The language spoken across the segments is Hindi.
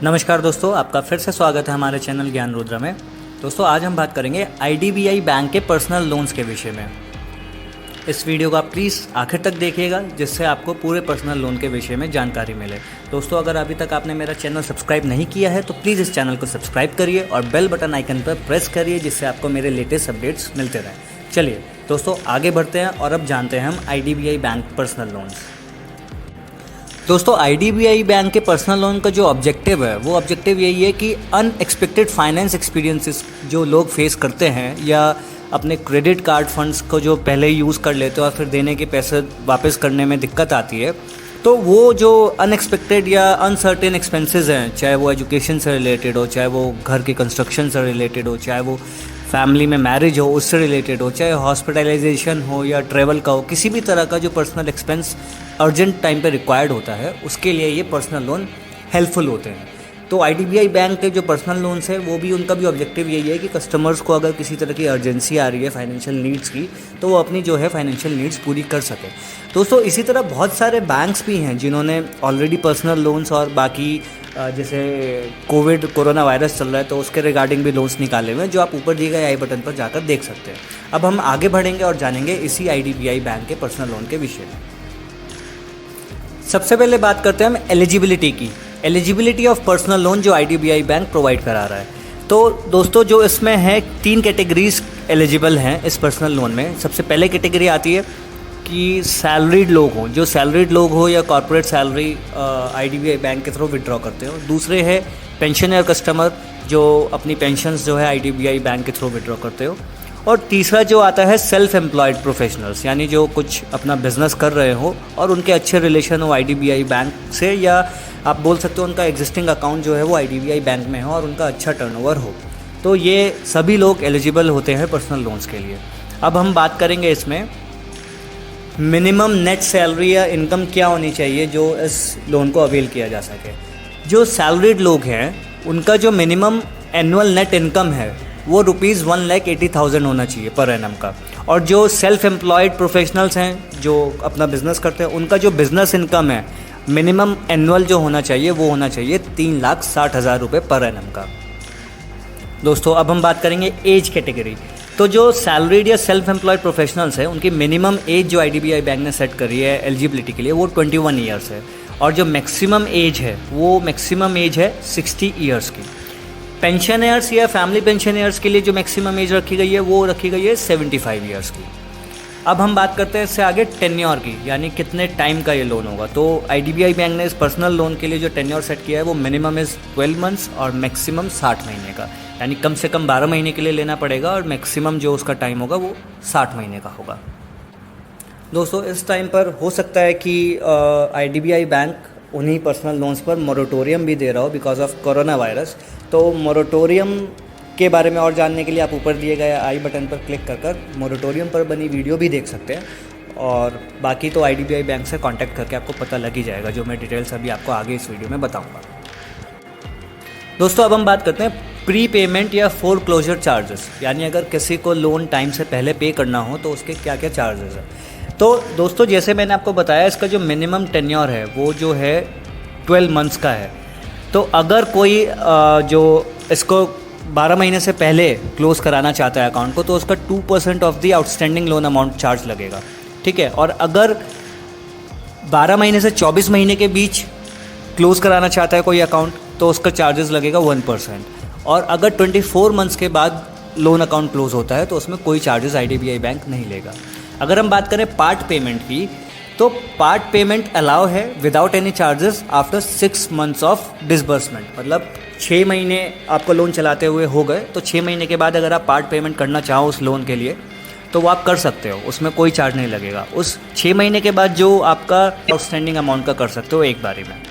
नमस्कार दोस्तों, आपका फिर से स्वागत है हमारे चैनल ज्ञान रुद्र में। दोस्तों आज हम बात करेंगे IDBI बैंक के पर्सनल लोन्स के विषय में। इस वीडियो को आप प्लीज़ आखिर तक देखिएगा जिससे आपको पूरे पर्सनल लोन के विषय में जानकारी मिले। दोस्तों अगर अभी तक आपने मेरा चैनल सब्सक्राइब नहीं किया है तो प्लीज़ इस चैनल को सब्सक्राइब करिए और बेल बटन आइकन पर प्रेस करिए जिससे आपको मेरे लेटेस्ट अपडेट्स मिलते रहें। चलिए दोस्तों आगे बढ़ते हैं और अब जानते हैं हम IDBI बैंक पर्सनल लोन्स। दोस्तों IDBI बैंक के पर्सनल लोन का जो ऑब्जेक्टिव है वो ऑब्जेक्टिव यही है कि अनएक्सपेक्टेड फाइनेंस एक्सपीरियंसेस जो लोग फेस करते हैं या अपने क्रेडिट कार्ड फंड्स को जो पहले यूज़ कर लेते हैं और फिर देने के पैसे वापस करने में दिक्कत आती है, तो वो जो अनएक्सपेक्टेड या अनसर्टेन एक्सपेंसेस हैं, चाहे वो एजुकेशन से रिलेटेड हो, चाहे वो घर के कंस्ट्रक्शन से रिलेटेड हो, चाहे वो फैमिली में मैरिज हो उससे रिलेटेड हो, चाहे हॉस्पिटलाइजेशन हो या ट्रैवल का हो, किसी भी तरह का जो पर्सनल एक्सपेंस अर्जेंट टाइम पे रिक्वायर्ड होता है उसके लिए ये पर्सनल लोन हेल्पफुल होते हैं। तो IDBI बैंक के जो पर्सनल लोन्स है वो भी उनका भी ऑब्जेक्टिव यही है कि कस्टमर्स को अगर किसी तरह की अर्जेंसी आ रही है फाइनेंशियल नीड्स की तो वो अपनी जो है फाइनेंशियल नीड्स पूरी कर सके। दोस्तों इसी तरह बहुत सारे बैंक्स भी हैं जिन्होंने ऑलरेडी पर्सनल लोन्स और बाकी जैसे कोरोना वायरस चल रहा है तो उसके रिगार्डिंग भी लोन्स निकाले हुए हैं जो आप ऊपर दिए गए आई बटन पर जाकर देख सकते हैं। अब हम आगे बढ़ेंगे और जानेंगे इसी IDBI बैंक के पर्सनल लोन के विषय में। सबसे पहले बात करते हैं हम एलिजिबिलिटी ऑफ पर्सनल लोन जो IDBI बैंक प्रोवाइड करा रहा है। तो दोस्तों जो इसमें है 3 कैटेगरीज एलिजिबल हैं इस पर्सनल लोन में। सबसे पहले कैटेगरी आती है कि सैलरीड लोग हों, जो सैलरीड लोग हो या कॉर्पोरेट सैलरी IDBI बैंक के थ्रू विड्रॉ करते हो। दूसरे है पेंशनर कस्टमर जो अपनी पेंशन्स जो है IDBI बैंक के थ्रू विड्रॉ करते हो। और तीसरा जो आता है सेल्फ एम्प्लॉयड प्रोफेशनल्स, यानी जो कुछ अपना बिजनेस कर रहे हो और उनके अच्छे रिलेशन हो IDBI बैंक से, या आप बोल सकते हो उनका एग्जिस्टिंग अकाउंट जो है वो IDBI बैंक में हो और उनका अच्छा टर्नओवर हो। तो ये सभी लोग एलिजिबल होते हैं पर्सनल लोन्स के लिए। अब हम बात करेंगे इसमें मिनिमम नेट सैलरी या इनकम क्या होनी चाहिए जो इस लोन को अवेल किया जा सके। जो सैलरीड लोग हैं उनका जो मिनिमम एनुअल नेट इनकम है वो ₹1,80,000 होना चाहिए पर एनम का। और जो सेल्फ एम्प्लॉयड प्रोफेशनल्स हैं जो अपना बिजनेस करते हैं उनका जो बिज़नेस इनकम है मिनिमम एनुअल जो होना चाहिए वो होना चाहिए ₹3,60,000 पर एनम का। दोस्तों अब हम बात करेंगे एज कैटेगरी। तो जो सैलरीड या सेल्फ एम्प्लॉयड प्रोफेशनल्स हैं उनकी मिनिमम एज जो IDBI बैंक ने सेट करी है एलिजिबिलिटी के लिए वो 21 ईयर्स है और जो मैक्सिमम एज है वो मैक्सिमम एज है 60 ईयर्स की। पेंशनर्स या फैमिली पेंशनर्स के लिए जो मैक्सिमम एज रखी गई है वो रखी गई है 75 ईयर्स की। अब हम बात करते हैं इससे आगे टेन्योर की, यानी कितने टाइम का ये लोन होगा। तो IDBI बैंक ने इस पर्सनल लोन के लिए जो टेन्योर सेट किया है वो मिनिमम इज़ 12 मंथ्स और मैक्सिमम 60 महीने का, यानी कम से कम 12 महीने के लिए लेना पड़ेगा और मैक्सिमम जो उसका टाइम होगा वो 60 महीने का होगा। दोस्तों इस टाइम पर हो सकता है कि IDBI बैंक उन्हीं पर्सनल लोन्स पर मोरेटोरियम भी दे रहा हो बिकॉज ऑफ कोरोना वायरस। तो मोरेटोरियम के बारे में और जानने के लिए आप ऊपर दिए गए आई बटन पर क्लिक कर मोरेटोरियम पर बनी वीडियो भी देख सकते हैं और बाकी तो IDBI बैंक से कांटेक्ट करके आपको पता लग ही जाएगा, जो मैं डिटेल्स अभी आपको आगे इस वीडियो में बताऊंगा। दोस्तों अब हम बात करते हैं प्री पेमेंट या फोरक्लोजर चार्जेस, यानी अगर किसी को लोन टाइम से पहले पे करना हो तो उसके क्या क्या चार्जेस हैं। तो दोस्तों जैसे मैंने आपको बताया इसका जो मिनिमम टेन्योर है वो जो है 12 मंथ्स का है। तो अगर कोई जो इसको 12 महीने से पहले क्लोज़ कराना चाहता है अकाउंट को तो उसका 2% of the outstanding loan amount charge लगेगा, ठीक है। और अगर 12 महीने से 24 महीने के बीच क्लोज़ कराना चाहता है कोई अकाउंट तो उसका चार्जेस लगेगा 1%। और अगर 24 मंथ्स के बाद लोन अकाउंट क्लोज़ होता है तो उसमें कोई चार्जेस IDBI बैंक नहीं लेगा। अगर हम बात करें पार्ट पेमेंट की तो पार्ट पेमेंट अलाउ है without any charges after 6 months of disbursement. मतलब 6 महीने आपको लोन चलाते हुए हो गए तो 6 महीने के बाद अगर आप पार्ट पेमेंट करना चाहो उस लोन के लिए तो वो आप कर सकते हो, उसमें कोई चार्ज नहीं लगेगा। उस 6 महीने के बाद जो आपका आउटस्टैंडिंग अमाउंट का कर सकते हो एक बारी में।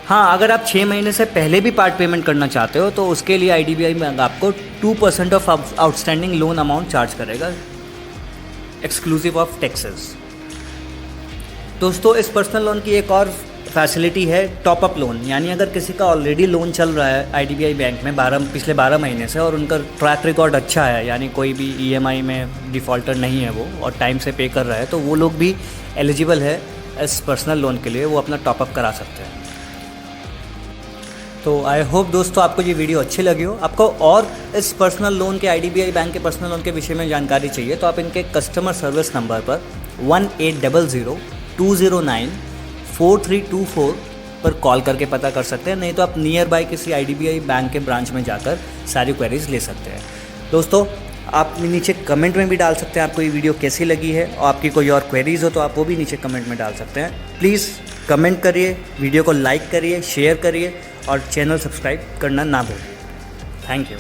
हाँ, अगर आप 6 महीने से पहले भी पार्ट पेमेंट करना चाहते हो तो उसके लिए IDBI बैंक आपको 2% of outstanding loan amount charge करेगा एक्सक्लूसिव ऑफ टैक्सेस। दोस्तों इस पर्सनल लोन की एक और फैसिलिटी है टॉपअप लोन, यानी अगर किसी का ऑलरेडी लोन चल रहा है IDBI बैंक में पिछले 12 महीने से और उनका ट्रैक रिकॉर्ड अच्छा है, यानी कोई भी EMI में डिफ़ॉल्टर नहीं है वो और टाइम से पे कर रहा है, तो वो लोग भी एलिजिबल है इस पर्सनल लोन के लिए, वो अपना टॉपअप करा सकते हैं। तो आई होप दोस्तों आपको ये वीडियो अच्छी लगी हो। आपको और इस पर्सनल लोन के IDBI बैंक के पर्सनल लोन के विषय में जानकारी चाहिए तो आप इनके कस्टमर सर्विस नंबर पर 1800-209-4324 पर कॉल करके पता कर सकते हैं, नहीं तो आप नियर बाय किसी IDBI बैंक के ब्रांच में जाकर सारी क्वेरीज ले सकते हैं। दोस्तों आप नीचे कमेंट में भी डाल सकते हैं आपको ये वीडियो कैसी लगी है, और आपकी कोई और क्वेरीज हो तो आप वो भी नीचे कमेंट में डाल सकते हैं। प्लीज़ कमेंट करिए, वीडियो को लाइक करिए, शेयर करिए और चैनल सब्सक्राइब करना ना भूलें। Thank you.